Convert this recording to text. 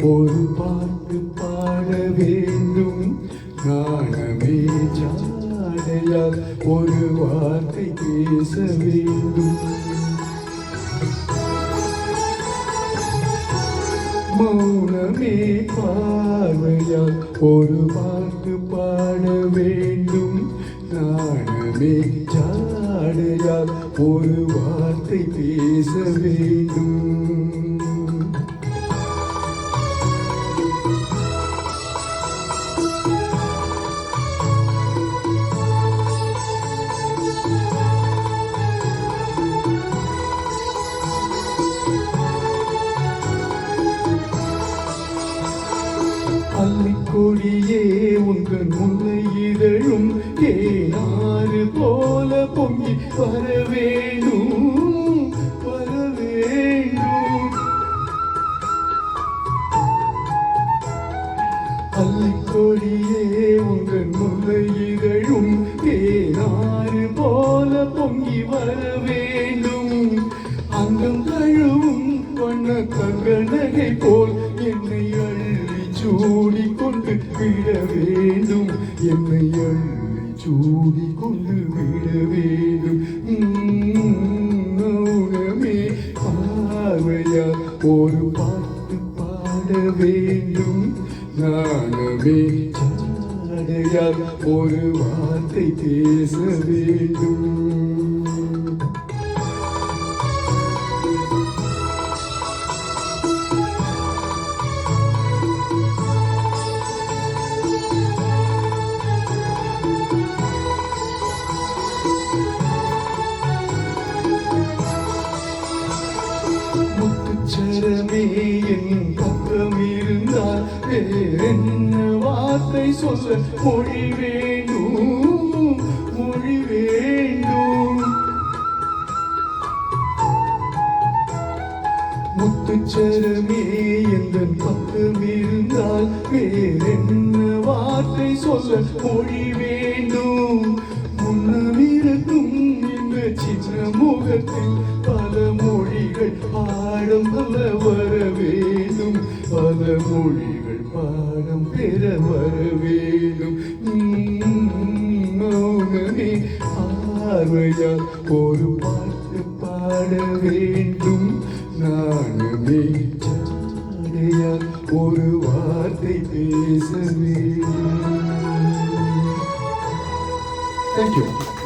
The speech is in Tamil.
ஒரு பாட்டு பாட வேண்டும். நாணமே ஜாடையால் ஒரு வார்த்தை பேச வேண்டும். மௌனமே பார்வையால் ஒரு பாட்டு பாட வேண்டும். நாணமே ஜாடையால் ஒரு வார்த்தை பேச வேண்டும். அள்ளிக்கொடியே உங்கள் முல்லை இதழும் தேனாறு போல பொங்கி வர வேண்டும், வர வேண்டும். அள்ளிக்கொடியே உங்கள் முல்லை இதழும் தேனாறு போல பொங்கி வர வேண்டும். அங்கம் கழுவும் வண்ண கங்கணகை போல் என்னை சூடி கொண்டு விட வேண்டும். என்னை அள்ளி சூடி கொண்டு விட வேண்டும். மௌனமே பார்வையால் ஒரு பாட்டு பாட வேண்டும். நாணமே ஜாடையால் ஒரு வார்த்தை பேச வேண்டும். முத்துச்சரமே என் பக்கம் இருந்தால் வேறென்ன வார்த்தை சொல்ல மொழி வேண்டும், மொழி வேண்டும். முத்துச்சரமே என் பக்கம் இருந்தால் வேறென்ன வார்த்தை சொல்ல மொழி வேண்டும். முன்னமிருக்கும் இந்த சின்ன முகத்தில் பல மொழிகள் பாடம் பல வர வேண்டும். பல மொழிகள் பாடம் பெற வர வேண்டும். மௌனமே பார்வையால் ஒரு பாட்டு பாட வேண்டும். நாணமே ஜாடையால் ஒரு வார்த்தை பேச வேண்டும். Thank you.